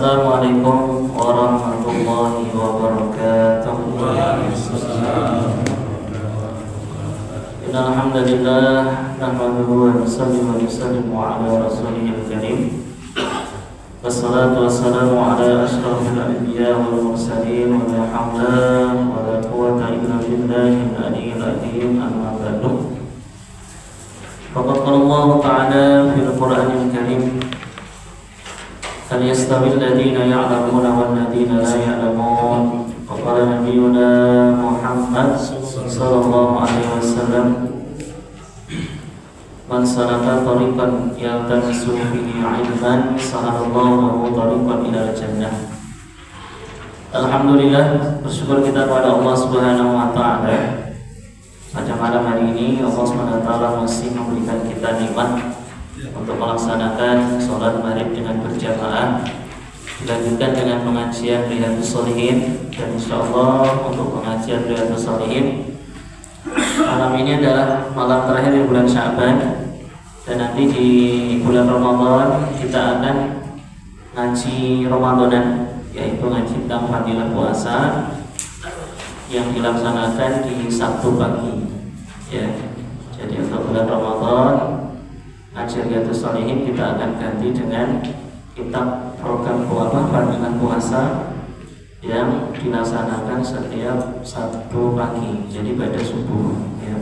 Assalamualaikum warahmatullahi wabarakatuh. Innal hamdalillah nahmaduhu wa nusallimu ala rasulihil karim. Wassalatu wassalamu ala asyrafil anbiya wal mursalin wa la hawla wa la quwwata illa billahil aliyyil azim. Amma ba'du. Faqad qala Allah ta'ala fil Qur'anil karim, hal yastawi alladhina ya'lamuna wal ladhina la ya'lamun. Qala nabiyyuna Muhammad sallallahu alaihi wasallam, man salaka tariqan yaltamisu fihi 'ilman sahalallahu lahu tariqan ilal jannah. Alhamdulillah, bersyukur kita kepada Allah Subhanahu wa taala. Pada malam hari ini Allah Subhanahu wa taala masih memberikan kita nikmat untuk melaksanakan sholat maghrib dengan berjamaah, dilanjutkan dengan pengajian Riyadhus Shalihin, dan insyaallah untuk pengajian Riyadhus Shalihin malam ini adalah malam terakhir di bulan Sya'ban, dan nanti di bulan Ramadan kita akan ngaji Ramadanan, yaitu ngaji tentang fadilah puasa yang dilaksanakan di Sabtu pagi. Ya, jadi untuk bulan Ramadan ngaji Riyadhus Shalihin kita akan ganti dengan kitab program fadilah puasa yang dilaksanakan setiap Sabtu pagi, jadi pada subuh. Ya.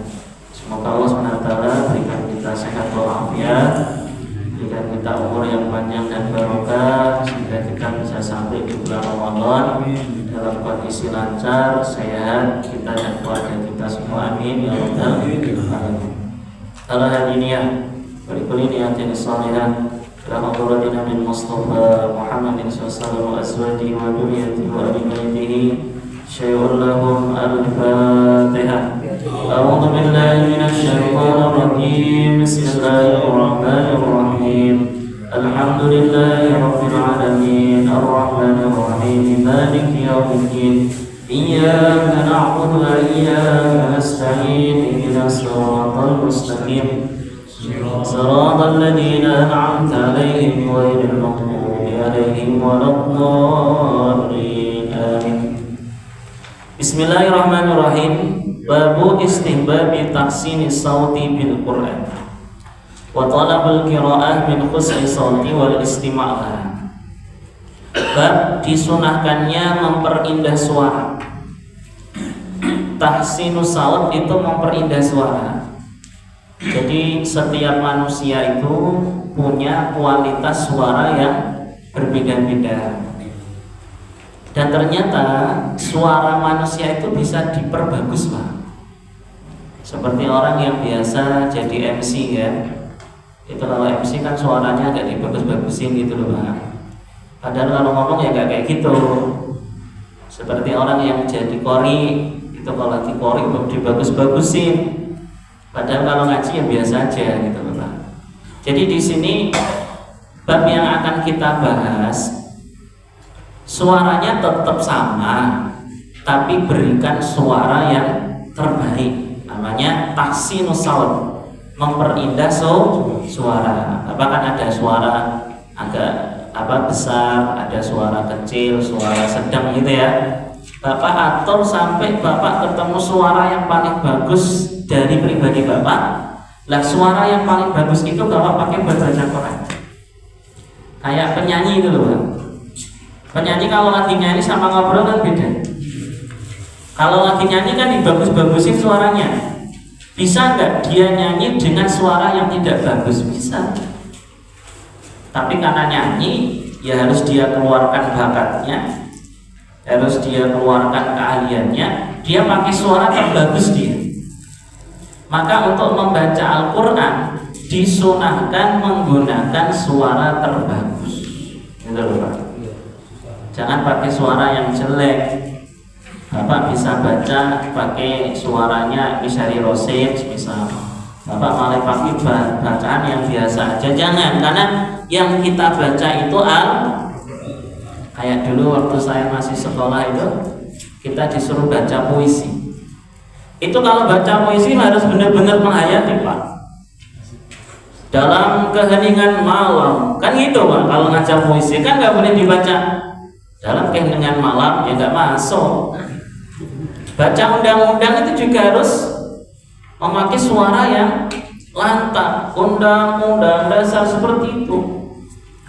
Semoga Allah SWT berikan kita sehat walafiat, berikan kita umur yang panjang dan barokah, sehingga kita bisa sampai di bulan Ramadan dalam kondisi lancar, sehat kita dan keluarga kita semua. Amin ya rabbal alamin. Kalau hari ini ya berikut niyatin salihah ila hadratin Nabi Mustafa Muhammadin sallallahu alaihi wasallam wa duriyatihi wa ahli baitihi syai'un lahum al-Fatihah. A'udzu billahi minasy syaithanir rajim. Bismillahirrahmanirrahim. Alhamdulillahi rabbil alamin arrahmanir rahim maliki yaumiddin. Iyyaka na'budu wa iyyaka nasta'in ihdinas siratal mustaqim siratal ladzina an'amta 'alaihim ghairil maghdubi 'alaihim waladdallin. Amin. Bismillahirrahmanirrahim. Babu istihbabi tahsini sauti bil Qur'an wa talabul qira'ah min khusni sauti wal istima'ah. Bab disunahkannya memperindah suara. Tahsinu saut itu memperindah suara. Jadi setiap manusia itu punya kualitas suara yang berbeda-beda. Dan ternyata suara manusia itu bisa diperbagus, Pak. Seperti orang yang biasa jadi MC ya. Itu kalau MC kan suaranya agak dibagus-bagusin gitu loh, Pak. Padahal kalau ngomong ya gak kayak gitu. Seperti orang yang jadi qori, itu kalau lagi qori dibagus-bagusin. Padahal kalau ngaji ya biasa aja gitu loh, Pak. Jadi di sini bab yang akan kita bahas, suaranya tetap sama, tapi berikan suara yang terbaik. Namanya tahsinus saut, memperindah suara. Kan ada suara agak besar, ada suara kecil, suara sedang gitu ya. Bapak atur sampai Bapak ketemu suara yang paling bagus dari pribadi Bapak. Lah suara yang paling bagus itu Bapak pakai buat baca Quran. Kayak penyanyi itu loh, Pak. Penyanyi kalau lagi nyanyi sama ngobrol kan beda. Kalau lagi nyanyi kan dibagus-bagusin suaranya. Bisa nggak dia nyanyi dengan suara yang tidak bagus? Bisa. Tapi karena nyanyi, ya harus dia keluarkan bakatnya, harus dia keluarkan keahliannya. Dia pakai suara terbagus dia. Maka untuk membaca Al-Quran disunahkan menggunakan suara terbagus. Gitu loh, Pak. Jangan pakai suara yang jelek. Bapak bisa baca pakai suaranya Misari Rosid misal. Bapak malah pakai bacaan yang biasa aja. Jangan, karena yang kita baca itu kayak dulu waktu saya masih sekolah itu kita disuruh baca puisi. Itu kalau baca puisi harus benar-benar menghayati, Pak. dalam keheningan malam, kan gitu Pak. Kalau ngajar puisi kan nggak boleh dibaca dalam keheningan malam, ya nggak masuk. Baca undang-undang itu juga harus memakai suara yang lantang. Undang-undang dasar seperti itu.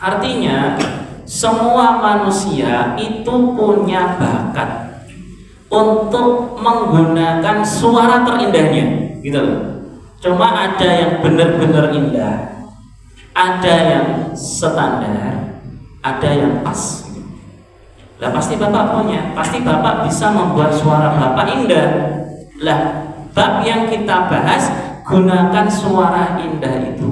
Artinya semua manusia itu punya bakat untuk menggunakan suara terindahnya, gitu loh. Cuma ada yang benar-benar indah, ada yang standar, ada yang pas. Lah pasti Bapak punya, pasti Bapak bisa membuat suara Bapak indah. Lah bab yang kita bahas, gunakan suara indah itu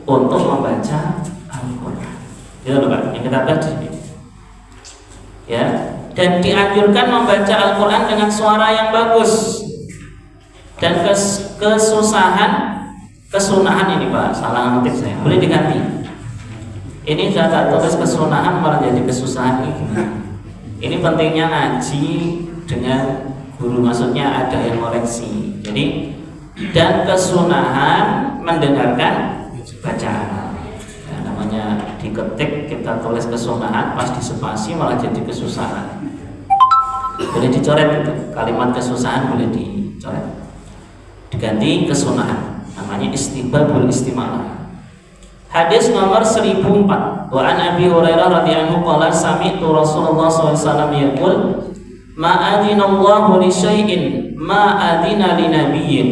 untuk membaca Al-Quran. Itu loh Pak, yang kita bahas ini. Ya, dan dianjurkan membaca Al-Quran dengan suara yang bagus. Dan kesunahan ini Pak, salah ngetik saya, boleh diganti. Ini sudah tak tulis kesunahan malah jadi kesusahan ini. Ini pentingnya ngaji dengan guru, maksudnya ada yang koreksi. Jadi dan kesunahan mendengarkan bacaan. Ya, namanya diketik kita tulis kesunahan, pas dispasi malah jadi kesusahan. Boleh dicoret itu kalimat kesusahan, boleh dicoret. Diganti kesunahan, namanya istibabul istimalah. Hadis nomor 1004. Wa an Abi Hurairah radhiyallahu qala sami'tu Rasulullah SAW yaqul ma adinallahu li syai'in ma adina li nabiyyin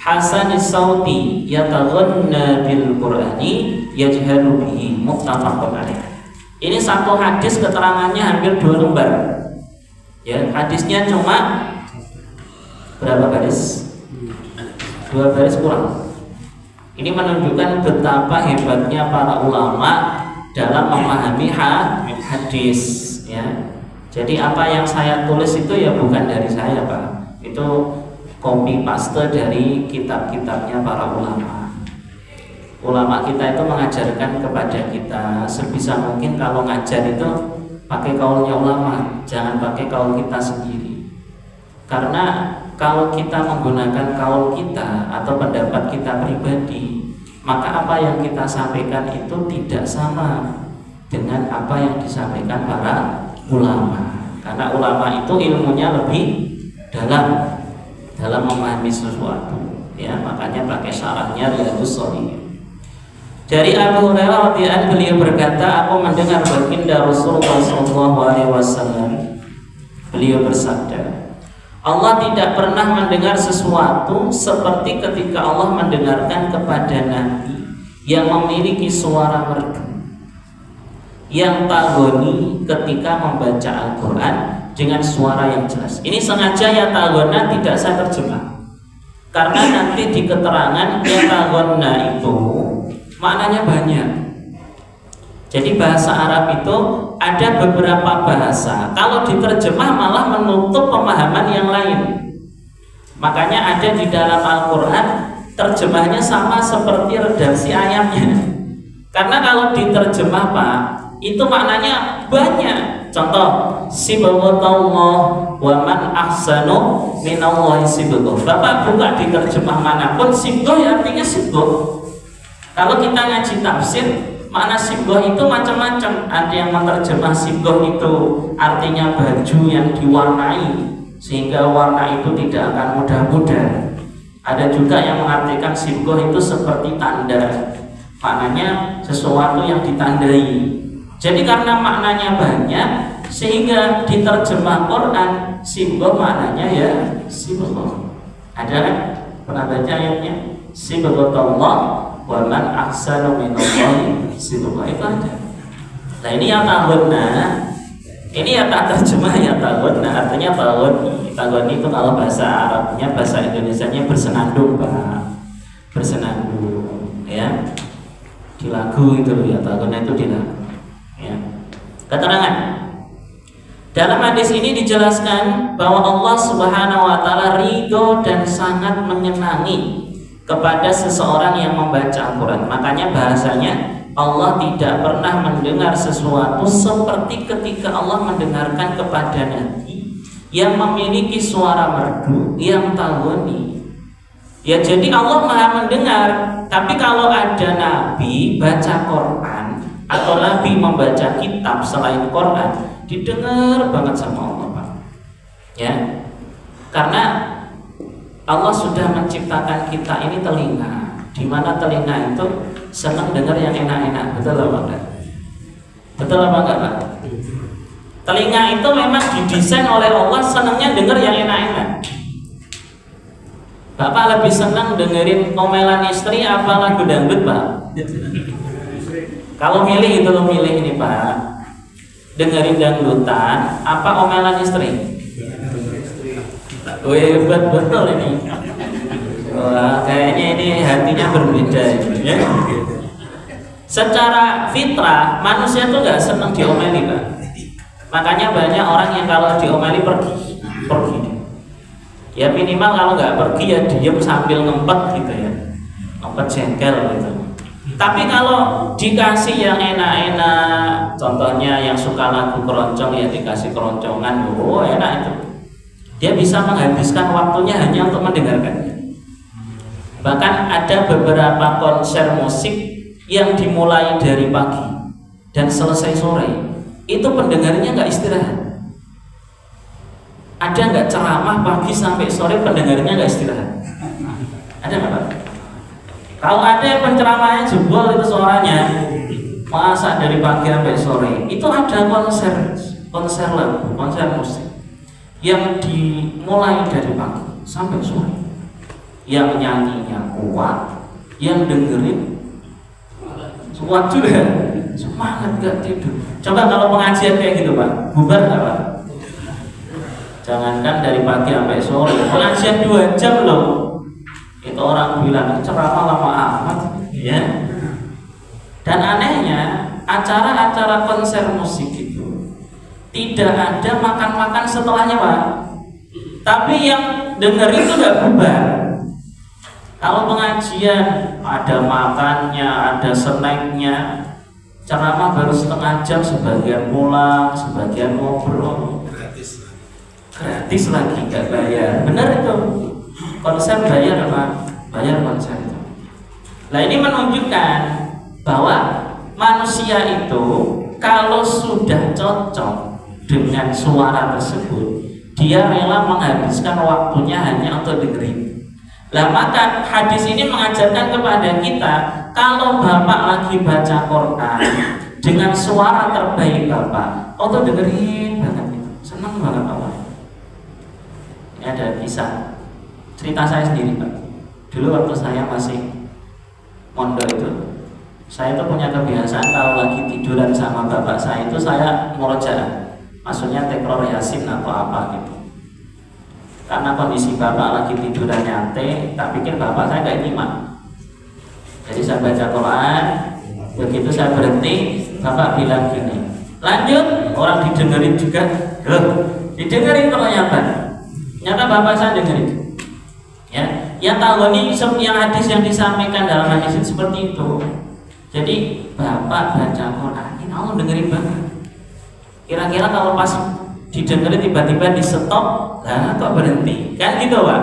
hasanis sauti yataghanna bil qur'ani yajharu bihi, muttafaqun alaih. Ini satu hadis keterangannya hampir 2 lembar. Ya, hadisnya cuma berapa baris? 2 baris kurang. Ini menunjukkan betapa hebatnya para ulama dalam memahami hadis, ya. Jadi apa yang saya tulis itu ya bukan dari saya Pak, itu copy paste dari kitab-kitabnya para ulama. Ulama kita itu mengajarkan kepada kita sebisa mungkin kalau ngajar itu pakai kaulnya ulama, jangan pakai kaul kita sendiri. Karena kalau kita menggunakan kaul kita atau pendapat kita pribadi, maka apa yang kita sampaikan itu tidak sama dengan apa yang disampaikan para ulama. Karena ulama itu ilmunya lebih dalam memahami sesuatu. Ya, makanya pakai syarahnya Riyadhus Shalihin. Dari Abu Hurairah radhiyallahu anhu, beliau berkata, aku mendengar baginda Rasulullah SAW. Beliau bersabda, Allah tidak pernah mendengar sesuatu seperti ketika Allah mendengarkan kepada Nabi yang memiliki suara merdu, yang tagoni ketika membaca Al-Quran dengan suara yang jelas. Ini sengaja ya tagona tidak saya terjemah, karena nanti di keterangan ya tagona itu maknanya banyak. Jadi bahasa Arab itu ada beberapa bahasa, kalau diterjemah malah menutup pemahaman yang lain. Makanya ada di dalam Al-Quran terjemahnya sama seperti redaksi ayatnya. Karena kalau diterjemah Pak, itu maknanya banyak. Contoh, sibghatullah wa man ahsanu minallahi sibghah. Bapak buka di terjemah manapun, sibghah ya artinya sibghah. Kalau kita ngaji tafsir, makna sibghah itu macam-macam. Ada yang menerjemah sibghah itu artinya baju yang diwarnai sehingga warna itu tidak akan mudah-mudah. Ada juga yang mengartikan sibghah itu seperti tanda, maknanya sesuatu yang ditandai. Jadi karena maknanya banyak sehingga diterjemah Quran sibghah maknanya ya sibghah. Ada kan? Pernah baca ayatnya? Sibghatullah wa man ahsanu minallahi sibghah, itu ada. Nah ini yang tahunna, ini ya tak terjemah ya tahunna, artinya tahun. Tahun itu kalau bahasa Arabnya, bahasa Indonesianya bersenandung Pak, bersenandung ya di lagu itu ya, tahunna itu di lagu ya. Keterangan dalam hadis ini dijelaskan bahwa Allah Subhanahu wa taala ridho dan sangat menyenangi kepada seseorang yang membaca Al-Quran. Makanya bahasanya Allah tidak pernah mendengar sesuatu seperti ketika Allah mendengarkan kepada Nabi yang memiliki suara merdu yang tagoni. Ya jadi Allah Maha mendengar. Tapi kalau ada nabi baca Quran atau nabi membaca kitab selain Quran, didengar banget sama Allah, Pak. Ya. Karena Allah sudah menciptakan kita ini telinga, di mana telinga itu senang dengar yang enak-enak. Betul apa enggak? Betul apa enggak, Pak? Telinga itu memang didesain oleh Allah senangnya dengar yang enak-enak. Bapak lebih senang dengerin omelan istri apa lagu dangdut, Pak? Kalau milih itu lo milih ini, Pak. Dengerin dangdutan apa omelan istri? Hebat betul ini. Wah, kayaknya ini hatinya berbeda ya. Secara fitrah manusia tuh nggak senang diomeli, Pak. Makanya banyak orang yang kalau diomeli pergi. Ya minimal kalau nggak pergi ya diem sambil ngempet gitu ya, ngempet jengkel gitu. Tapi kalau dikasih yang enak-enak, contohnya yang suka lagu keroncong ya dikasih keroncongan, oh enak itu. Dia bisa menghabiskan waktunya hanya untuk mendengarkannya. Bahkan ada beberapa konser musik yang dimulai dari pagi dan selesai sore, itu pendengarnya nggak istirahat. Ada nggak ceramah pagi sampai sore pendengarnya nggak istirahat? Ada nggak, Pak? Kalau ada yang penceramahnya jebol itu suaranya, masa dari pagi sampai sore, itu ada konser lagu, konser musik yang dimulai dari pagi sampai sore, yang nyanyinya kuat, yang dengerin kuat juga, semangat gak tidur. Coba kalau pengajian kayak gitu, Pak, bubar nggak, Pak? Jangankan dari pagi sampai sore, pengajian 2 jam loh, itu orang bilang ceramah lama amat, ya. Dan anehnya acara-acara konser musik itu tidak ada makan-makan setelahnya, Pak. Tapi yang denger itu gak bubar. Kalau pengajian ada makannya, ada snacknya, ceramah baru setengah jam, sebagian pulang, sebagian ngobrol. Gratis lagi, gak bayar. Benar itu. Konser bayar apa? Bayar konser itu. Nah ini menunjukkan bahwa manusia itu kalau sudah cocok dengan suara tersebut, dia rela menghabiskan waktunya hanya untuk dengerin. Nah maka hadis ini mengajarkan kepada kita, kalau Bapak lagi baca Quran dengan suara terbaik Bapak, untuk dengerin banget itu, senang banget Bapak. Ini ada kisah, cerita saya sendiri, Pak. Dulu waktu saya masih mondok itu, saya itu punya kebiasaan kalau lagi tiduran sama bapak saya itu saya murojaah, maksudnya tekror yasin atau apa gitu. Karena kondisi bapak lagi tiduran nyantai, tak pikir bapak saya gak nyimak. Jadi saya baca Quran, begitu saya berhenti, bapak bilang gini, lanjut, orang didengerin juga, didengerin ternyata. Ternyata bapak saya dengerin. Ya, yang tahu ini yang hadis yang disampaikan dalam hadis itu seperti itu. Jadi bapak baca Quran, ini Allah dengerin banget. Kira-kira kalau pas didengerin tiba-tiba di stop, nah kok berhenti? Kan gitu, Pak.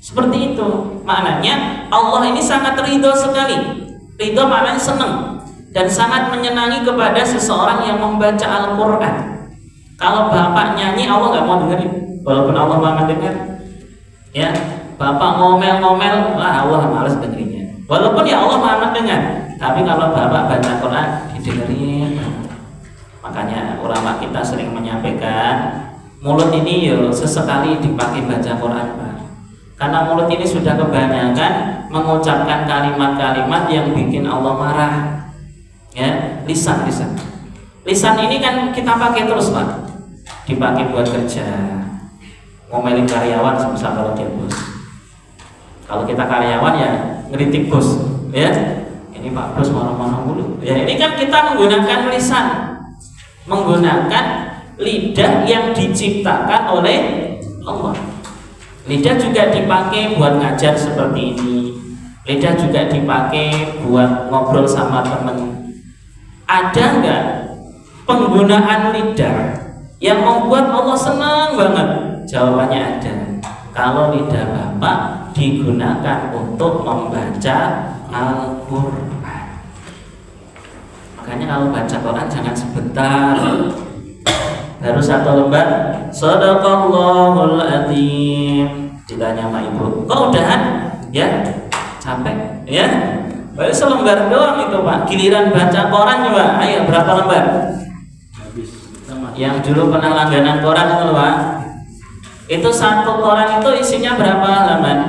Seperti itu. Maknanya Allah ini sangat ridho sekali. Ridho maknanya senang dan sangat menyenangi kepada seseorang yang membaca Al-Quran. Kalau bapak nyanyi Allah nggak mau dengerin, walaupun Allah mau dengar. Ya, bapak ngomel-ngomel, Allah malas dengerinnya. Walaupun ya Allah mau dengar. Tapi kalau bapak baca Quran didengerin. Makanya ulama kita sering menyampaikan, mulut ini yo sesekali dipakai baca Quran, Pak. Karena mulut ini sudah kebanyakan mengucapkan kalimat-kalimat yang bikin Allah marah. Ya, lisan. Lisan ini kan kita pakai terus, Pak. Dipakai buat kerja, ngomelin karyawan sebesar kalau dia bos. Kalau kita karyawan ya ngeritik bos, ya. Ini Pak Bos marah-marah mulu. Ya, ini kan kita menggunakan lisan, menggunakan lidah yang diciptakan oleh Allah. Lidah juga dipakai buat ngajar seperti ini. Lidah juga dipakai buat ngobrol sama teman. Ada nggak penggunaan lidah yang membuat Allah senang banget? Jawabannya ada. Kalau lidah bapak digunakan untuk membaca Al-Quran. Makanya kalau baca Quran jangan sebentar, baru 1 lembar. Shadaqallahul adzim. Ditanya sama ibu, kok udahan? Ya, capek ya. Baru selembar doang itu Pak. Giliran baca Quran coba, ayo berapa lembar? Yang dulu pernah langganan koran itu Pak, itu 1 koran itu isinya berapa halaman?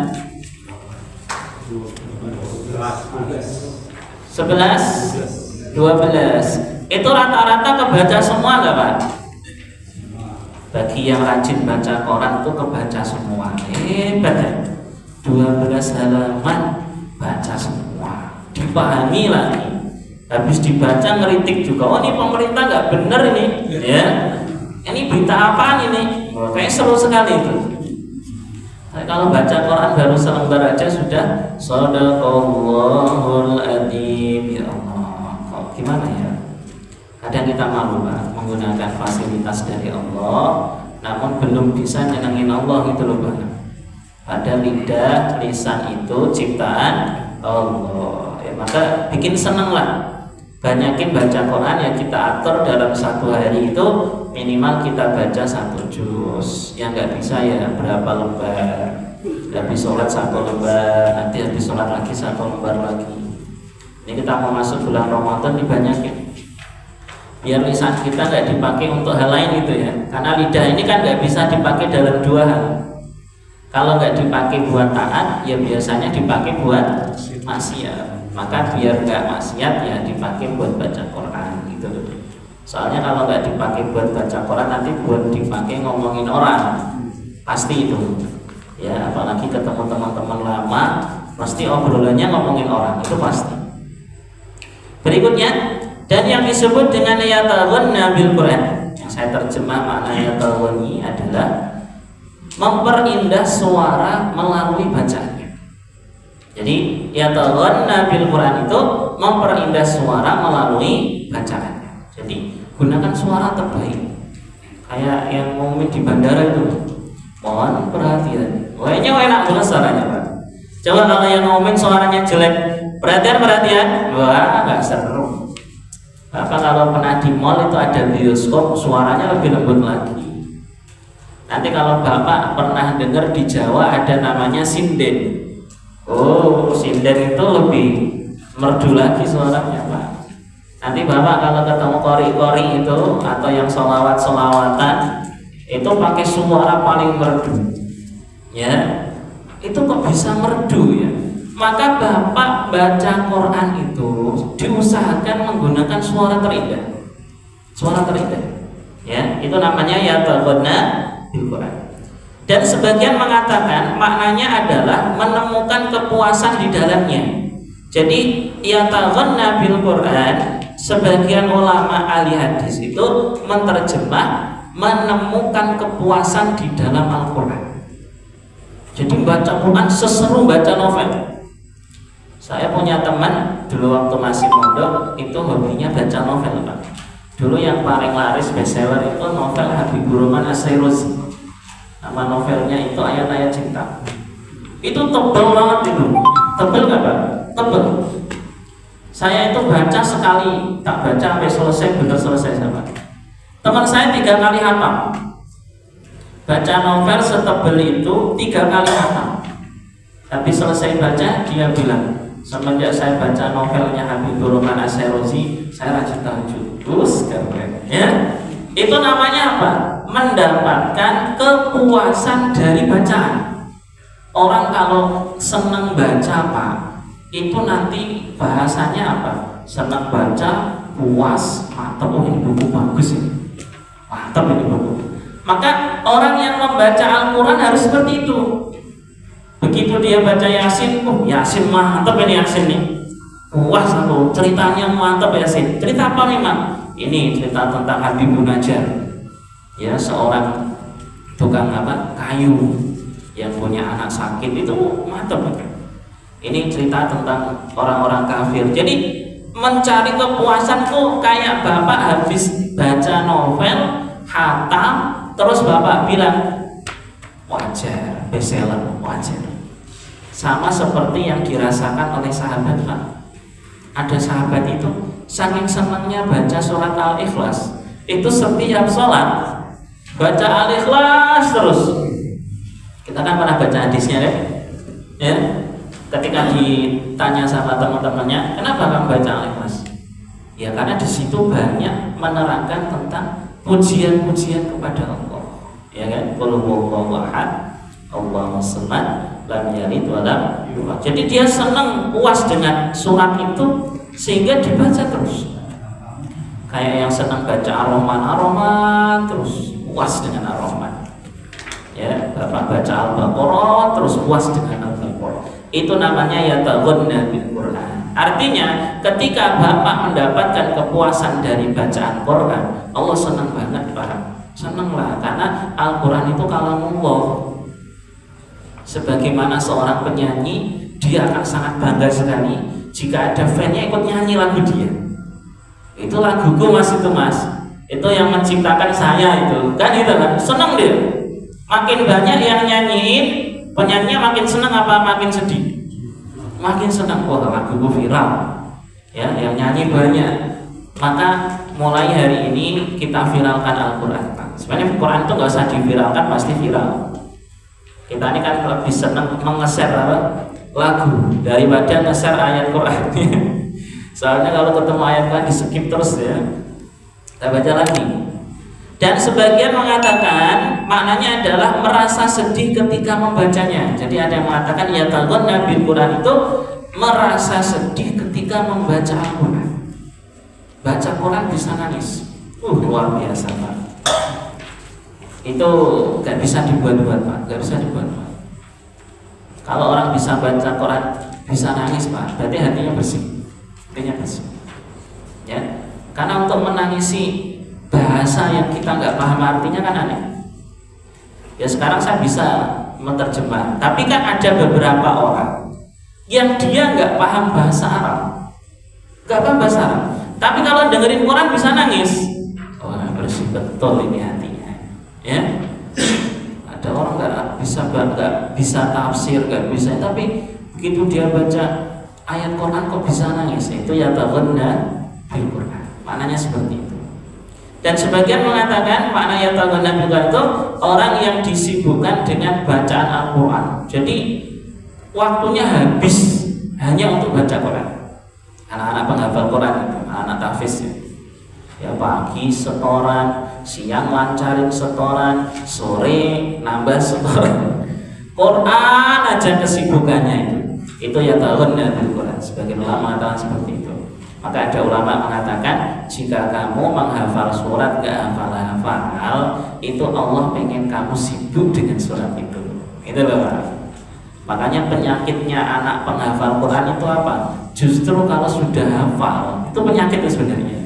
11, 12. Itu rata-rata kebaca semua nggak Pak? Bagi yang rajin baca koran itu kebaca semua. Hebat ya. 12 halaman baca semua, dipahami lagi. Habis dibaca ngeritik juga, oh ini pemerintah nggak bener ini, ya. Ini berita apaan ini? Kayak seru sekali itu. Kalau baca Quran baru selembar aja sudah Shadaqallahul adzim. Ya Allah, kok gimana ya? Kadang kita malu Pak menggunakan fasilitas dari Allah, namun belum bisa nyenengin Allah gitu loh Pak. Pada lidah, lisan itu ciptaan Allah. Ya, maka bikin seneng lah. Banyakin baca Quran ya, kita atur dalam 1 hari itu minimal kita baca 1 juz. Yang nggak bisa ya berapa lembar. Habis sholat 1 lembar, nanti habis sholat lagi 1 lembar lagi. Ini kita mau masuk bulan Ramadan dibanyakin. Biar lisan kita nggak dipakai untuk hal lain gitu ya. Karena lidah ini kan nggak bisa dipakai dalam 2 hal. Kalau nggak dipakai buat taat, ya biasanya dipakai buat maksiat. Maka biar nggak maksiat ya dipakai buat baca Quran gitu loh. Soalnya kalau nggak dipakai buat baca Quran, nanti buat dipakai ngomongin orang, pasti itu. Ya apalagi ketemu teman-teman lama, pasti obrolannya ngomongin orang, itu pasti. Berikutnya, dan yang disebut dengan yataghanna bil Quran, yang saya terjemah makna yataghani adalah memperindah suara melalui bacaannya. Jadi yataghanna bil Quran itu memperindah suara melalui bacaannya. Jadi gunakan suara terbaik. Kayak yang ngomongin di bandara itu, mohon perhatian. Kayaknya enak banget suaranya Pak. Coba kalau yang ngomongin suaranya jelek, perhatian. Wah nggak seru. Apa kalau pernah di mall itu ada bioskop, suaranya lebih lembut lagi. Nanti kalau Bapak pernah dengar di Jawa ada namanya sinden. Oh, sinden itu lebih merdu lagi suaranya Pak. Nanti Bapak kalau ketemu kori-kori itu atau yang sholawat-sholawatan itu pakai suara paling merdu. Ya, itu kok bisa merdu ya? Maka Bapak baca Quran itu diusahakan menggunakan suara terindah. Suara terindah. Ya, itu namanya yataghanna bil Quran. Dan sebagian mengatakan maknanya adalah menemukan kepuasan di dalamnya. Jadi yataghanna bil Quran, sebagian ulama ahli hadis itu menerjemah menemukan kepuasan di dalam Al-Quran. Jadi baca Quran seseru baca novel. Saya punya teman dulu waktu masih mondok itu hobinya baca novel Pak. Dulu yang paling laris bestseller itu novel Habibur Rahman As-Sairozi. Nama novelnya itu Ayat-Ayat Cinta. Itu tebal banget itu. Tebal nggak Pak? Tebal. Saya itu baca sekali, tak baca sampai selesai, benar selesai sama. Teman saya 3 kali hafal. Baca novel setebal itu 3 kali hafal. Tapi selesai baca dia bilang, semenjak saya baca novelnya Habibur Rahman As-Sairozi, saya rajin tahajud. Terus keren. Ya. Itu namanya apa? Mendapatkan kepuasan dari bacaan. Orang kalau senang baca Pak, itu nanti bahasanya apa? Senang baca, puas, mantap, oh ini buku bagus ini. Mantap ini buku. Maka orang yang membaca Al-Quran harus seperti itu. Begitu dia baca Yasin, oh Yasin mantap ini Yasin nih. Puas aku, ceritanya mantap Yasin. Cerita apa nih Mak? Ini cerita tentang Habib Munajjar. Ya, seorang tukang apa? Kayu yang punya anak sakit itu mantap. Ini cerita tentang orang-orang kafir. Jadi mencari kepuasan tuh kayak Bapak habis baca novel, khatam, terus Bapak bilang wajar, bestseller, wajar. Sama seperti yang dirasakan oleh sahabat Pak. Ada sahabat itu saking senangnya baca surat Al-Ikhlas, itu setiap sholat baca Al-Ikhlas terus. Kita kan pernah baca hadisnya ya. Ketika ditanya sama teman-temannya, kenapa kamu baca Al-Ikhlas? Ya karena di situ banyak menerangkan tentang pujian-pujian kepada Allah. Ya kan? Qul huwallahu ahad, Allahus samad, lam yalid wa lam yulad. Jadi dia senang, puas dengan surat itu sehingga dibaca terus. Kayak yang senang baca Ar-Rahman terus puas dengan Ar-Rahman. Ya, Bapak baca Al-Baqarah terus puas dengan Al-Baqarah. Itu namanya yataghanna bil Quran. Artinya ketika Bapak mendapatkan kepuasan dari bacaan Quran, Allah senang banget Pak. Senanglah karena Al-Quran itu kalamullah. Sebagaimana seorang penyanyi, dia akan sangat bangga sekali jika ada fan-nya ikut nyanyi lagu dia. Itu laguku Mas, itu Mas. Itu yang menciptakan saya itu. Kan itu kan, senang dia. Makin banyak yang nyanyiin, penyanyinya makin senang apa makin sedih? Makin senang. Wah, laguku viral. Ya, yang nyanyi banyak. Maka mulai hari ini kita viralkan Al-Quran. Sebenarnya Quran itu nggak usah diviralkan, pasti viral. Kita ini kan lebih senang mengeser lagu daripada ngeser ayat Quran. Soalnya kalau ketemu ayat Quran di skip terus ya. Kita baca lagi. Dan sebagian mengatakan maknanya adalah merasa sedih ketika membacanya. Jadi ada yang mengatakan ya yataghanna bil Quran itu merasa sedih ketika membaca Al-Quran. Baca Quran bisa nangis. Luar biasa Pak. Itu gak bisa dibuat-buat Pak, gak bisa dibuat-buat. Kalau orang bisa baca Quran bisa nangis Pak, berarti hatinya bersih. Hatinya bersih. Ya. Karena untuk menangisi bahasa yang kita nggak paham artinya kan aneh. Ya sekarang saya bisa menerjemah, tapi kan ada beberapa orang yang dia nggak paham bahasa Arab, nggak paham bahasa Arab, tapi kalau dengerin Quran bisa nangis. Oh, bersih betul ini hatinya. Ya, ada orang nggak bisa tafsir, nggak bisa, tapi begitu dia baca ayat Quran kok bisa nangis. Itu yataghanna bil Quran. Maknanya seperti itu. Dan sebagian mengatakan makna yataghanna bil Quran itu orang yang disibukkan dengan bacaan Al-Quran. Jadi waktunya habis hanya untuk baca Quran. Anak-anak penghafal Quran itu, anak tahfiz ya pagi setoran, siang lancarin setoran, sore nambah setoran. Quran aja kesibukannya itu yataghanna bil Quran. Sebagian ulama mengatakan seperti itu. Maka ada ulama mengatakan jika kamu menghafal surat gak hafal-hafal, itu Allah pengen kamu sibuk dengan surat itu. Itu loh Pak. Makanya penyakitnya anak penghafal Quran itu apa? Justru kalau sudah hafal, itu penyakit itu sebenarnya.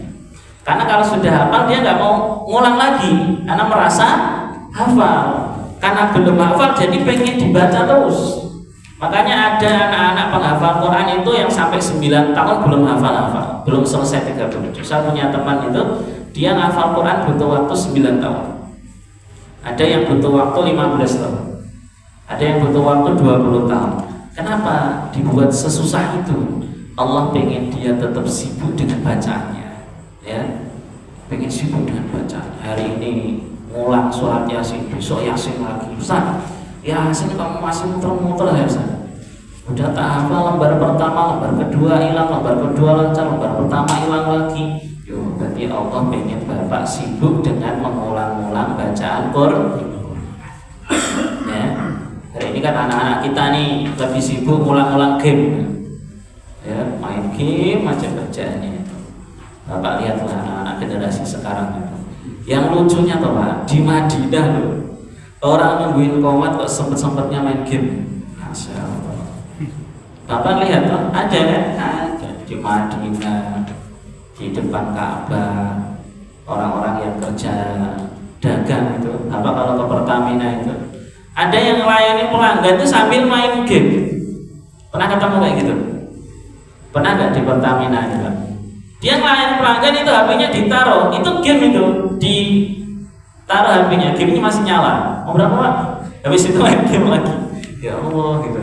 Karena kalau sudah hafal dia nggak mau ngulang lagi, karena merasa hafal. Karena belum hafal jadi pengen dibaca terus. Makanya ada anak-anak penghafal Quran itu yang sampai 9 tahun belum hafal-hafal, belum selesai 30 juz. Saya punya teman itu, dia ngafal Quran butuh waktu 9 tahun. Ada yang butuh waktu 15 tahun. Ada yang butuh waktu 20 tahun. Kenapa dibuat sesusah itu? Allah pengen dia tetap sibuk dengan bacaannya. Ya, pengen sibuk dengan bacaan. Hari ini ngulang surat Yasin, besok Yasin lagi. Ustaz, Yasin kamu masih muter-muter ya Ustaz? Udah tak hafal lembar pertama, lembar kedua hilang, lembar kedua lancar, lembar pertama hilang lagi. Yo, berarti Allah pengen Bapak sibuk dengan mengulang-ulang bacaan Quran. Ya, hari ini kan anak-anak kita nih lebih sibuk ulang-ulang game. Ya, main game aja kerjaannya. Bapak lihatlah anak-anak generasi sekarang itu. Yang lucunya tuh Pak, di Madinah loh, orang nungguin qomat kok sempet-sempetnya main game. Masya Allah. Bapak lihat tuh, ada kan? Ada di Madinah, di depan Ka'bah, orang-orang yang kerja dagang itu. Bapak kalau ke Pertamina itu, ada yang melayani pelanggan itu sambil main game. Pernah ketemu kayak gitu? Pernah nggak di Pertamina itu? Dia ngelayan pelanggan itu HP-nya ditaruh, itu game itu ditaruh HP-nya, game-nya masih nyala. Mau berapa Pak? Habis itu main game lagi. Ya Allah gitu.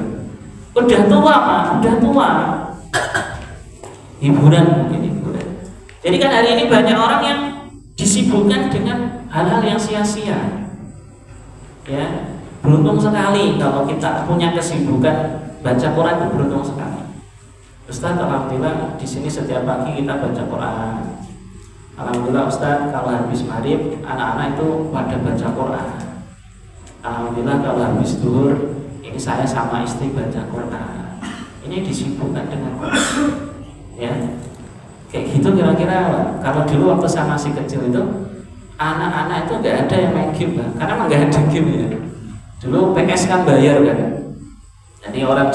Udah tua Pak, udah tua. Hiburan mungkin hiburan. Jadi kan hari ini banyak orang yang disibukkan dengan hal-hal yang sia-sia. Ya, beruntung sekali kalau kita punya kesibukan baca Quran, itu beruntung sekali. Ustaz, alhamdulillah di sini setiap pagi kita baca Quran. Alhamdulillah Ustaz, kalau habis maghrib anak-anak itu pada baca Quran. Alhamdulillah kalau habis zuhur ini saya sama istri baca Quran. Ini disibukkan dengan Quran. Ya, kayak gitu kira-kira. Kalau dulu waktu saya masih kecil itu anak-anak itu nggak ada yang main game, karena emang nggak ada game ya. Dulu PS kan bayar kan. Jadi orang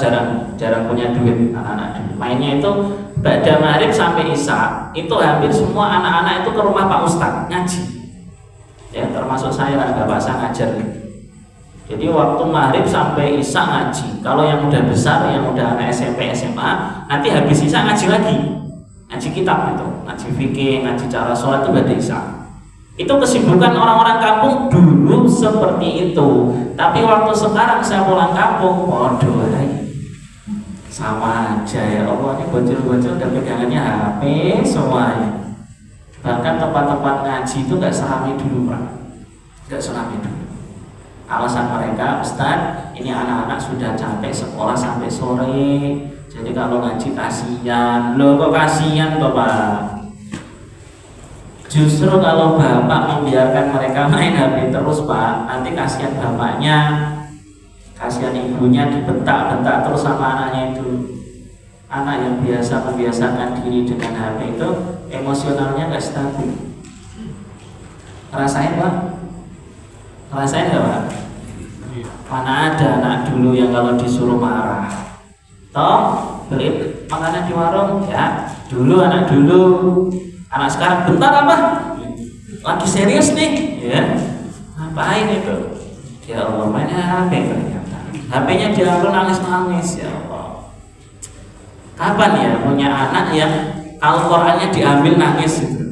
jarang punya duit anak-anak dulu. Mainnya itu pada maghrib sampai isya itu hampir semua anak-anak itu ke rumah Pak Ustadz ngaji. Ya, termasuk saya, bapak saya ngajar. Jadi waktu maghrib sampai isya ngaji. Kalau yang udah besar, yang udah anak SMP, SMA, nanti habis isya ngaji lagi. Ngaji kitab itu, ngaji fikih, ngaji cara sholat itu pada isya. Itu kesibukan orang-orang kampung dulu seperti itu. Tapi waktu sekarang saya pulang kampung, waduh, sama aja ya Allah, ini bocil-bocil udah pegangannya HP semuanya. Bahkan tempat-tempat ngaji itu nggak seramai dulu Pak, nggak seramai dulu. Alasan mereka, Ustaz, ini anak-anak sudah capek sekolah sampai sore, jadi kalau ngaji kasihan. Loh kok kasihan Bapak? Justru kalau bapak membiarkan mereka main HP terus Pak, nanti kasihan bapaknya, kasihan ibunya dibentak-bentak terus sama anaknya itu. Anak yang biasa membiasakan diri dengan HP itu emosionalnya nggak stabil. Rasain Pak? Rasain nggak Pak? Mana ada anak dulu yang kalau disuruh marah, toh beli makanan di warung ya, dulu anak dulu. Anak sekarang bentar apa? Lagi serius nih, ya? Ngapain itu? Ya Allah, mainnya HP ternyata. HP-nya diambil nangis-nangis, ya Allah. Kapan ya punya anak yang kalau Qurannya diambil nangis itu?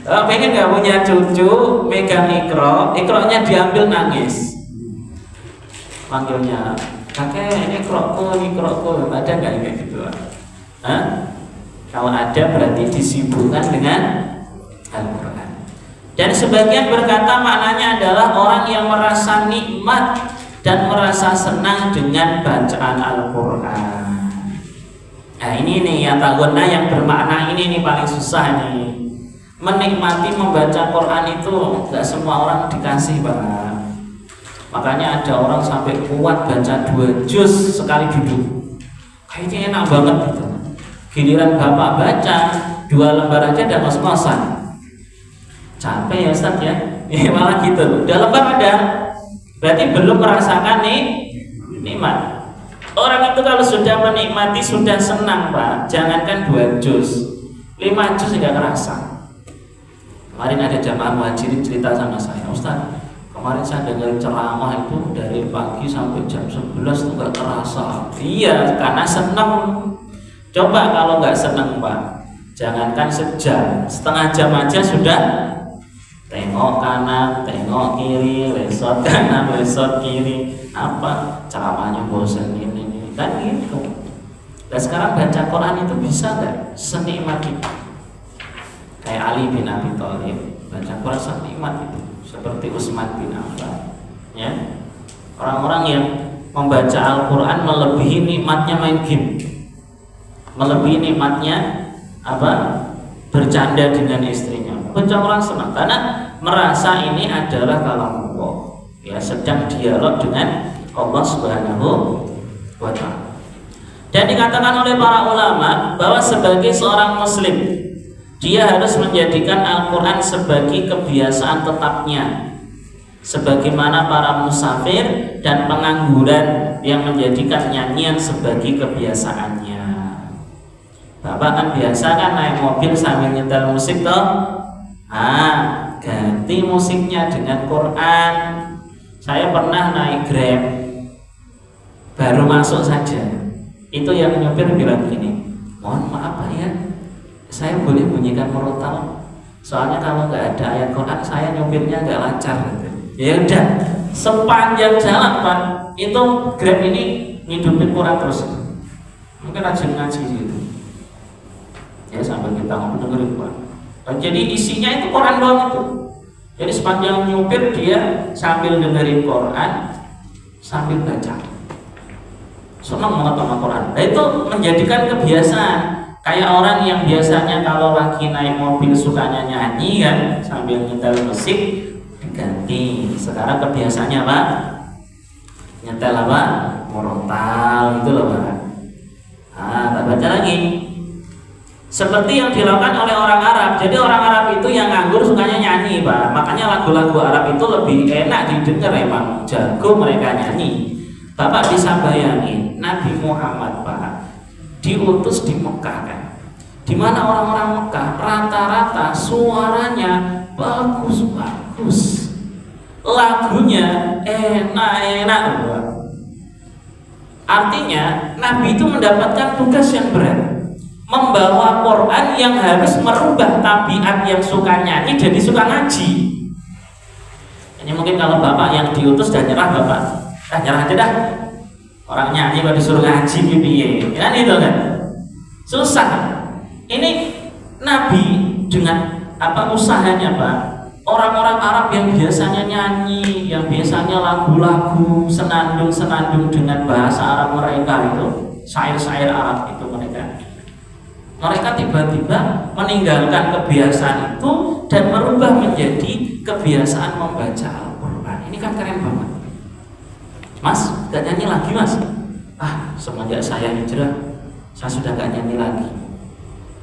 Pengen nggak punya cucu megang ikro-nya diambil nangis. Panggilnya, kakek ini ikroku, ada nggak kayak gitu? Hah? Kalau ada berarti disibukkan dengan Al-Quran. Dan sebagian berkata maknanya adalah orang yang merasa nikmat dan merasa senang dengan bacaan Al-Quran. Nah ini nih ya tahunnya yang bermakna ini nih paling susah nih. Menikmati membaca Quran itu nggak semua orang dikasih Pak. Makanya ada orang sampai kuat baca 2 juz sekali duduk. Kayaknya enak banget gitu. Giliran bapak baca 2 lembar aja udah ngos-ngosan. Capek ya Ustaz ya. Malah gitu. 2 lembar ada. Berarti belum merasakan nikmat. Orang itu kalau sudah menikmati sudah senang Pak. Jangankan 2 juz, 5 juz enggak kerasa. Kemarin ada jamaah muhajirin cerita sama saya, Ustaz, kemarin saya dengar ceramah itu dari pagi sampai jam 11 tuh enggak terasa. Iya, karena senang. Coba kalau nggak seneng Pak, jangankan sejam, setengah jam aja sudah tengok kanan, tengok kiri, lesot kanan, lesot kiri, apa ceramahnya bosan ini kan gitu. Dan sekarang baca Quran itu bisa nggak senikmat itu? Kayak Ali bin Abi Thalib baca Quran senikmat itu, seperti Utsman bin Affan. Ya, orang-orang yang membaca Al-Quran melebihi nikmatnya main game. Melebihi nikmatnya bercanda dengan istrinya. Baca Quran senang karena merasa ini adalah kalamullah, ya sedang dialog dengan Allah Subhanahu wa ta'ala. Dan dikatakan oleh para ulama bahwa sebagai seorang muslim dia harus menjadikan Al-Quran sebagai kebiasaan tetapnya, sebagaimana para musafir dan pengangguran yang menjadikan nyanyian sebagai kebiasaannya. Bapak kan biasa kan naik mobil sambil nyetel musik toh, ganti musiknya dengan Quran. Saya pernah naik Grab, baru masuk saja, itu yang nyopir bilang gini, mohon maaf Pak ya, saya boleh bunyikan murotal, soalnya kalau nggak ada ayat Quran saya nyopirnya nggak lancar. Ya udah, sepanjang jalan Pak, itu Grab ini ngidupin Quran terus. Mungkin rajin ngaji gitu. Ya sambil kita dengerin Quran. Jadi isinya itu Quran doang itu. Jadi sepanjang nyupir dia sambil dengerin Quran, sambil baca. Senang banget sama Quran. Nah itu menjadikan kebiasaan. Kayak orang yang biasanya kalau lagi naik mobil sukanya nyanyi kan, sambil nyetel musik, diganti. Sekarang kebiasaannya apa? Nyetel apa? Murotal gitu loh Pak. Tak baca lagi. Seperti yang dilakukan oleh orang Arab. Jadi orang Arab itu yang nganggur sukanya nyanyi Pak. Makanya lagu-lagu Arab itu lebih enak didengar, emang jago mereka nyanyi. Bapak bisa bayangin Nabi Muhammad Pak diutus di Mekah kan, dimana orang-orang Mekah rata-rata suaranya bagus-bagus, lagunya enak-enak Pak. Artinya Nabi itu mendapatkan tugas yang berat, membawa Quran yang harus merubah tabiat yang suka nyanyi jadi suka ngaji. Ini mungkin kalau bapak yang diutus dan nyerah, bapak nyerah aja dah. Orang nyanyi kalau disuruh ngaji gitu ya, kan itu kan susah. Ini Nabi dengan apa usahanya Pak? Orang-orang Arab yang biasanya nyanyi, yang biasanya lagu-lagu, senandung-senandung dengan bahasa Arab mereka itu, syair-syair Arab itu mereka tiba-tiba meninggalkan kebiasaan itu dan merubah menjadi kebiasaan membaca Al-Quran. Ini kan keren banget. Mas, gak nyanyi lagi Mas? Semenjak saya hijrah, saya sudah gak nyanyi lagi.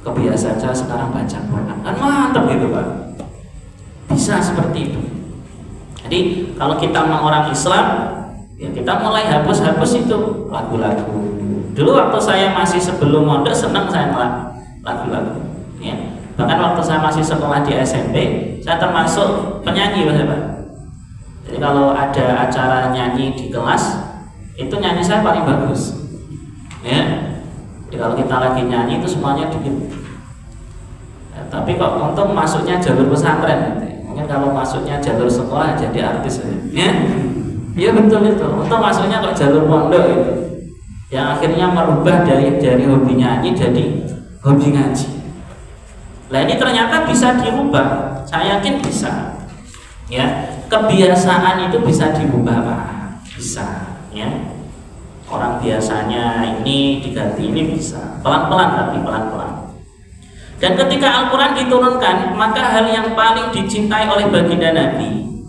Kebiasaan saya sekarang baca Quran. Kan mantap gitu Pak. Bisa seperti itu. Jadi kalau kita mau orang Islam, ya kita mulai hapus-hapus itu lagu-lagu. Dulu waktu saya masih sebelum mondok senang saya lagu-lagu. Ya. Bahkan waktu saya masih sekolah di SMP, saya termasuk penyanyi Pak. Jadi kalau ada acara nyanyi di kelas, itu nyanyi saya paling bagus. Ya. Jadi kalau kita lagi nyanyi itu semuanya dikit. Ya, tapi kok untung masuknya jalur pesantren. Mungkin kalau masuknya jalur sekolah jadi artis. Ya. Iya betul itu. Untung masuknya kok jalur pondok itu. Yang akhirnya merubah dari hobi nyanyi jadi hobi ngaji. Nah ini ternyata bisa dirubah. Saya yakin bisa. Ya. Kebiasaan itu bisa dirubah Pak, bisa ya. Orang biasanya ini diganti ini bisa, pelan-pelan tapi pelan-pelan. Dan ketika Al-Quran diturunkan, maka hal yang paling dicintai oleh baginda Nabi,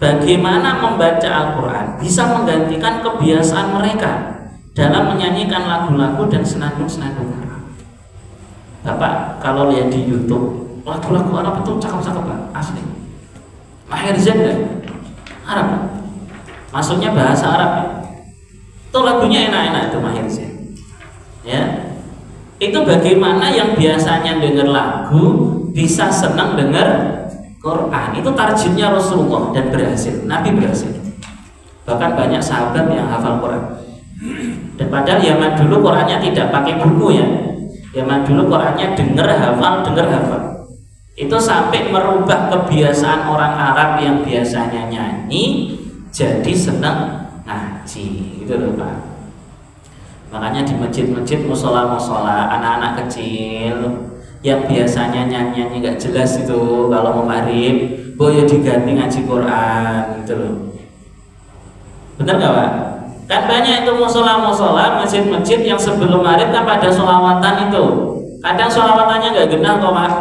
bagaimana membaca Al-Quran bisa menggantikan kebiasaan mereka dalam menyanyikan lagu-lagu dan senandung-senandung Arab. Bapak kalau lihat di YouTube, lagu-lagu Arab itu cakep-cakep Pak, asli. Mahir Zain Arab, maksudnya bahasa Arab ya. Itu lagunya enak-enak itu Mahir Zain. Ya, itu bagaimana yang biasanya dengar lagu bisa senang dengar Quran. Itu targetnya Rasulullah dan berhasil. Nabi berhasil. Bahkan banyak sahabat yang hafal Quran. Dan padahal zaman dulu Qurannya tidak pakai buku ya. Zaman dulu Qurannya dengar hafal. Itu sampai merubah kebiasaan orang Arab yang biasanya nyanyi jadi senang ngaji gitu loh Pak. Makanya di masjid-masjid, musola-musola, anak-anak kecil yang biasanya nyanyi gak jelas itu kalau mau maghrib, boyo diganti ngaji Quran gitu loh. Bener gak Pak? Kan banyak itu musola-musola, masjid-masjid yang sebelum maghrib kan pada sholawatan itu. Kadang sholawatannya gak genah kok Pak.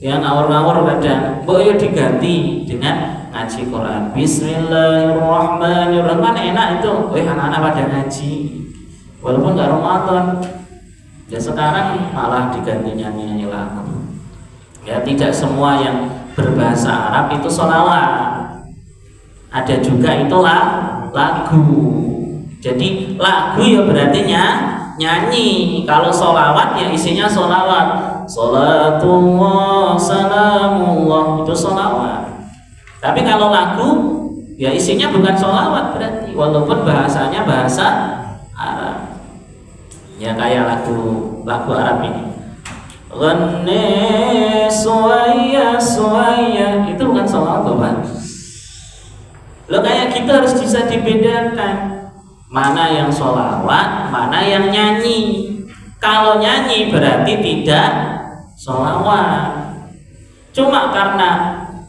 Ya ngawur-ngawur kadang, boyo diganti dengan ngaji Quran. Bismillahirrahmanirrahim, kan enak itu. Anak-anak pada ngaji, walaupun nggak Ramadan. Ya sekarang malah diganti nyanyi lagu. Ya tidak semua yang berbahasa Arab itu sholawat. Ada juga itulah lagu. Jadi lagu ya berarti nyanyi. Kalau sholawat ya isinya sholawat. Salatullah, salamullah, itu sholawat. Tapi kalau lagu ya isinya bukan sholawat berarti, walaupun bahasanya bahasa Arab. Ya kayak lagu Arab ini. Ghanni suwaya suwaya, itu bukan sholawat Bapak. Lo kayak gitu harus bisa dibedakan mana yang sholawat, mana yang nyanyi. Kalau nyanyi berarti tidak sholawat. Cuma karena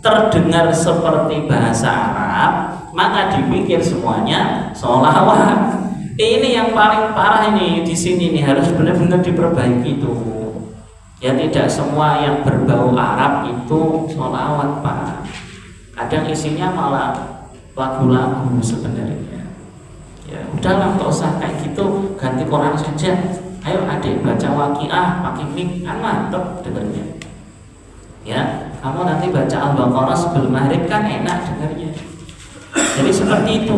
terdengar seperti bahasa Arab, maka dipikir semuanya sholawat. Ini yang paling parah ini di sini nih, harus benar-benar diperbaiki itu. Ya tidak semua yang berbau Arab itu sholawat, Pak. Kadang isinya malah lagu-lagu sebenarnya. Ya udahlah, nggak usah kayak gitu, ganti Quran saja. Ayo adik baca Waqiah pakai mic, kan mantep dengarnya. Ya, kamu nanti baca Al-Baqarah sebelum maghrib kan enak dengarnya. Jadi seperti itu,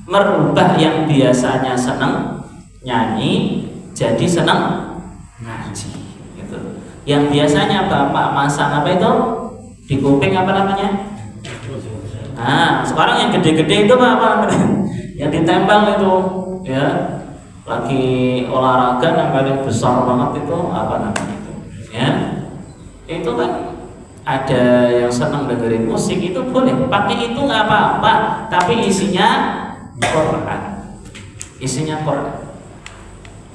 merubah yang biasanya senang nyanyi jadi senang ngaji. Gitu. Yang biasanya bapak masang apa itu di kuping apa namanya? Nah, sekarang yang gede-gede itu apa? Yang ditempel itu, ya. Lagi olahraga yang paling besar banget itu apa namanya itu, ya itu kan ada yang senang dengerin musik, itu boleh pakai itu nggak apa-apa, tapi isinya Quran, isinya Quran.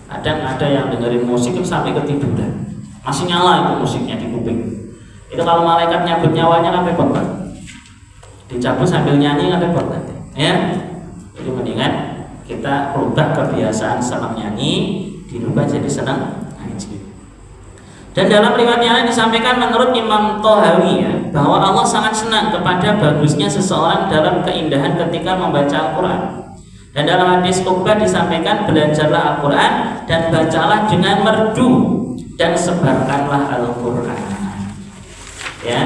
Ada yang dengerin musik itu sampai ketiduran, masih nyala itu musiknya di kuping. Itu kalau malaikat nyabut nyawanya kan repot banget, dicabut sambil nyanyi kan repot nanti, ya. Jadi mendingan kita rubah kebiasaan senang nyanyi, dirubah jadi senang ngaji. Dan dalam riwayat yang lain disampaikan menurut Imam Tohawi, ya, bahwa Allah sangat senang kepada bagusnya seseorang dalam keindahan ketika membaca Al-Quran. Dan dalam hadis Uqbah disampaikan, belajarlah Al-Quran dan bacalah dengan merdu dan sebarkanlah Al-Quran. Ya.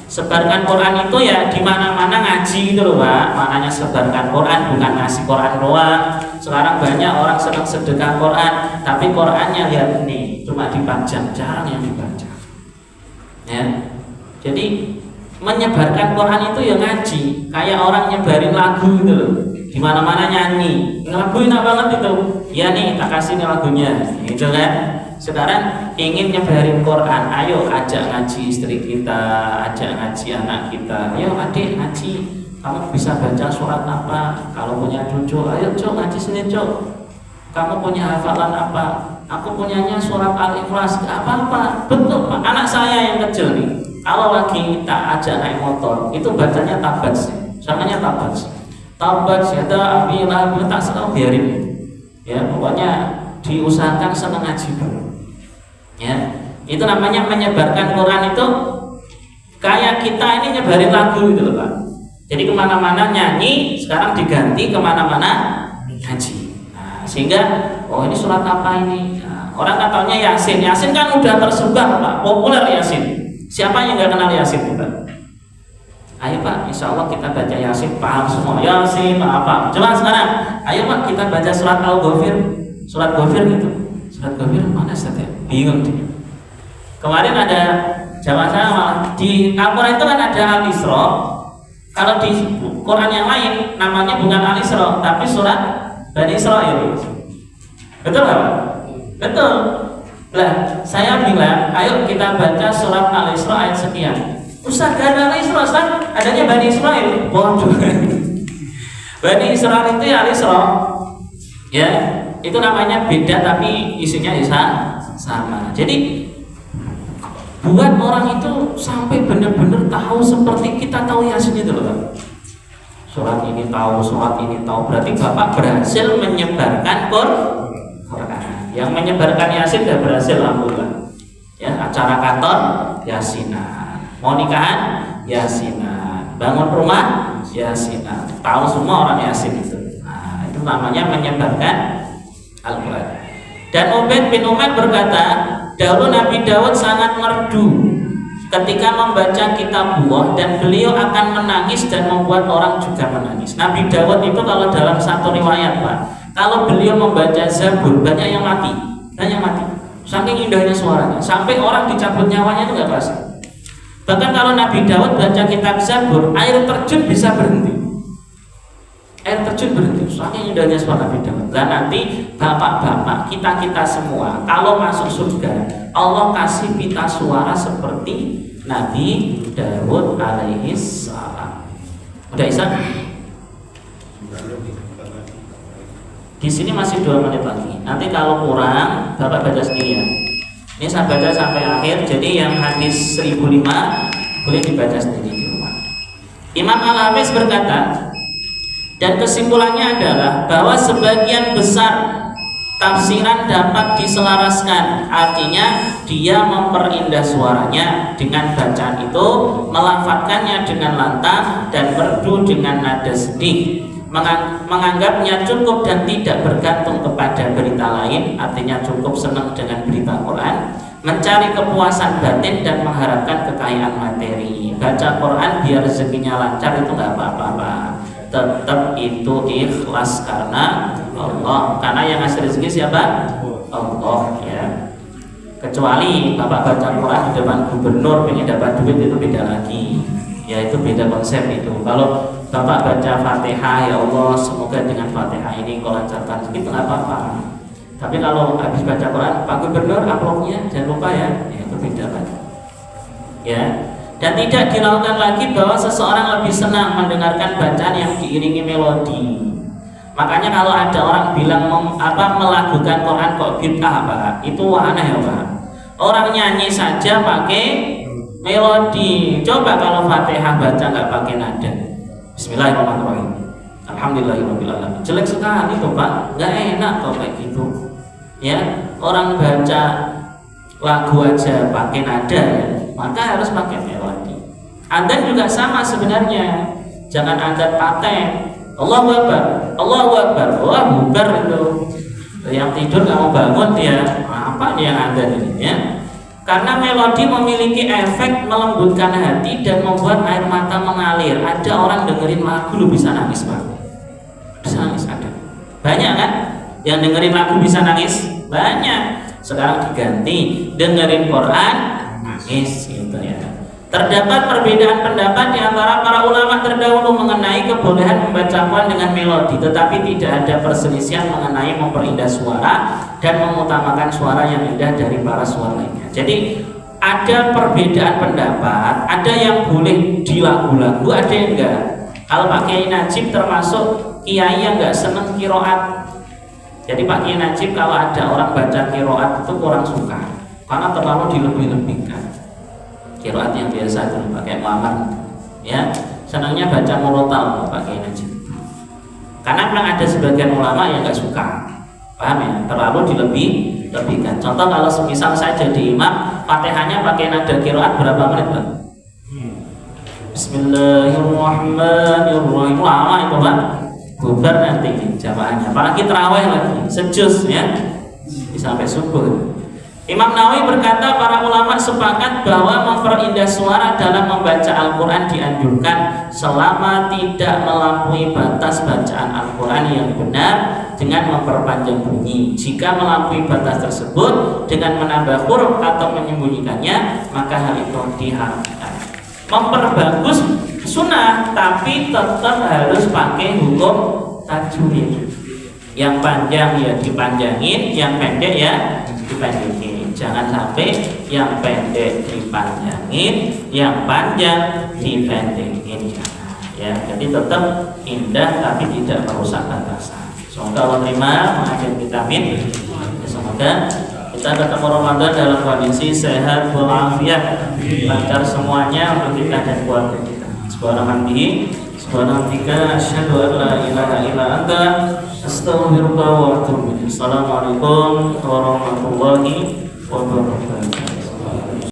Sebarkan Quran itu ya di mana-mana ngaji gitu loh, Pak. Maknanya sebarkan Quran, bukan ngasih Quran doang. Sekarang banyak orang senang sedekah Quran, tapi Qurannya lihat nih cuma dipajang, jarang yang dibaca. Ya. Jadi menyebarkan Quran itu ya ngaji, kayak orang nyebarin lagu gitu loh. Di mana-mana nyanyi. Lagu enak banget itu. Ya nih, tak kasih nih lagunya. Gitu kan. Sekarang ingin nyebarin Quran, ayo ajak ngaji istri kita, ajak ngaji anak kita. Ayo adik ngaji, kamu bisa baca surat apa? Kalau punya cucu, ayo cok ngaji sini cok. Kamu punya hafalan apa? Aku punyanya surat Al-Ikhlas. Gak apa-apa, betul Pak. Anak saya yang kecil nih, kalau lagi tak ajak naik motor, itu bacanya tabats, samanya tabats. Tabats ya ada abilah, tak selalu biarin. Ya pokoknya diusahakan senang ngaji dulu. Ya, itu namanya menyebarkan Quran itu kayak kita ini nyebarin lagu gitu loh Pak. Jadi kemana-mana nyanyi, sekarang diganti kemana-mana ngaji. Nah, sehingga oh ini surat apa ini? Nah, orang katanya Yasin, Yasin kan udah tersebar Pak, populer Yasin. Siapa yang nggak kenal Yasin Pak? Ayo Pak, insya Allah kita baca Yasin, paham semua Yasin apa? Coba sekarang, ayo Pak kita baca surat Al-Ghafir, surat Ghafir gitu. Surat Ghafir mana saja? Bingung dia. Kemarin ada jamaah saya malah di Al-Quran itu kan ada Al-Isra. Kalau di Quran yang lain namanya bukan Al-Isra, tapi surat Bani Israil. Betul nggak Pak? Betul. Lah, saya bilang, ayo kita baca surat Al-Isra ayat sekian. Ustaz, gak ada Al-Isra, Ustaz, adanya Bani Israil. Waduh. Bani Israil itu ya Al-Isra. Ya, itu namanya beda tapi isinya sama. Jadi buat orang itu sampai benar-benar tahu seperti kita tahu Yasin itu loh. Surat ini tahu, surat ini tahu, berarti Bapak berhasil menyebarkan Quran. Yang menyebarkan Yasin sudah berhasil alhamdulillah. Ya, acara kantor Yasinan, mau nikahan Yasinan, bangun rumah Yasinan, tahu semua orang Yasin itu. Nah, itu namanya menyebarkan Al-Quran. Dan Ubaid bin Umar berkata, dahulu Nabi Daud sangat merdu ketika membaca kitabullah dan beliau akan menangis dan membuat orang juga menangis. Nabi Daud itu kalau dalam satu riwayat Pak, kalau beliau membaca Zabur banyak yang mati, saking indahnya suaranya, sampai orang dicabut nyawanya itu nggak kerasa. Bahkan kalau Nabi Daud baca kitab Zabur, air terjun bisa berhenti. Air terjun berhenti, saking indahnya suara Nabi Daud. Dan nanti bapak-bapak kita semua kalau masuk surga, Allah kasih pita suara seperti Nabi Daud alaihi salam. Udah Isa? Di sini masih 2 menit lagi. Nanti kalau kurang, Bapak baca sendiri ya. Ini saya baca sampai akhir. Jadi yang hadis 1005 boleh dibaca sendiri di rumah. Imam Al-Hafiz berkata, dan kesimpulannya adalah bahwa sebagian besar tafsiran dapat diselaraskan. Artinya dia memperindah suaranya dengan bacaan itu, melafadzkannya dengan lantang dan merdu dengan nada sedih, menganggapnya cukup dan tidak bergantung kepada berita lain. Artinya cukup senang dengan berita Quran, mencari kepuasan batin dan mengharapkan kekayaan materi. Baca Quran biar rezekinya lancar itu nggak apa-apa, tetap itu ikhlas karena Allah. Karena yang ngasih rezeki siapa? Allah ya. Kecuali Bapak baca Quran di depan gubernur pengen dapat duit, itu beda lagi. Ya itu beda konsep itu. Kalau Bapak baca Fatihah, ya Allah semoga dengan Fatihah ini kau lancarkan, itu nggak apa-apa. Tapi kalau habis baca Quran, Pak Gubernur amplopnya jangan lupa ya, itu beda lagi. Ya. Dan tidak dilakukan lagi bahwa seseorang lebih senang mendengarkan bacaan yang diiringi melodi. Makanya kalau ada orang bilang melakukan Quran kok bid'ah Pak, itu aneh ya Pak. Orang nyanyi saja pakai melodi. Coba kalau Fatihah baca nggak pakai nada. Bismillahirrahmanirrahim. Alhamdulillahirrahmanirrahim. Jelek sekali tuh Pak, nggak enak kalau kayak gitu. Ya, orang baca lagu aja pakai nada ya, maka harus pakai melodi. Adzan juga sama sebenarnya. Jangan adzan paten. Allahu Akbar, Allahu Akbar, Allahu Akbar itu. Yang tidur nggak mau bangun dia, apa dia yang adzan ini ya? Karena melodi memiliki efek melembutkan hati dan membuat air mata mengalir. Ada orang dengerin lagu lu bisa nangis Pak. Bisa nangis ada. Banyak kan? Yang dengerin lagu bisa nangis? Banyak. Sekarang diganti dengerin Quran nangis gitu ya. Terdapat perbedaan pendapat di antara para ulama terdahulu mengenai kebolehan membaca Quran dengan melodi, tetapi tidak ada perselisihan mengenai memperindah suara dan mengutamakan suara yang indah dari para suara lainnya. Jadi ada perbedaan pendapat, ada yang boleh di lagu-lagu, ada yang enggak. Kalau Pak Kiai Najib termasuk kiai yang enggak senang qiraat. Jadi Pak Kiai Najib kalau ada orang baca qiraat itu kurang suka karena terlalu dilebih-lebihkan. Qiraat yang biasa itu pakai Muhammad ya, senangnya baca murotal Pak Kiai Najib. Karena memang ada sebagian ulama yang enggak suka, paham ya, terlalu dilebih-lebihkan. Contoh kalau semisal saya jadi imam, Fatihahnya pakai nada qiraat berapa menit Pak? Bismillahirrahmanirrahim, lama itu Pak, bubar nanti jamaahnya. Apalagi terawih lagi, sejus ya, sampai subuh. Imam Nawawi berkata para ulama sepakat bahwa memperindah suara dalam membaca Al-Quran dianjurkan selama tidak melampaui batas bacaan Al-Quran yang benar dengan memperpanjang bunyi. Jika melampaui batas tersebut dengan menambah huruf atau menyembunyikannya, maka hal itu diharamkan. Memperbagus sunnah, tapi tetap harus pakai hukum tajwid. Yang panjang ya dipanjangin, yang pendek ya dipanjangin. Jangan sampai yang pendek dipanjangin, yang panjang dipendekin ya. Jadi tetap indah tapi tidak merusak batasan. Semoga Allah terima mengajar kita, amin. Semoga kita ketemu Ramadan dalam kondisi sehat walafiat, lancar semuanya untuk kita dan keluarga kita. Subhanallah, asyhadu an la ilaha illa anta, astaghfiruka wa atubu ilaik. Assalamualaikum warahmatullahi wabarakatuh.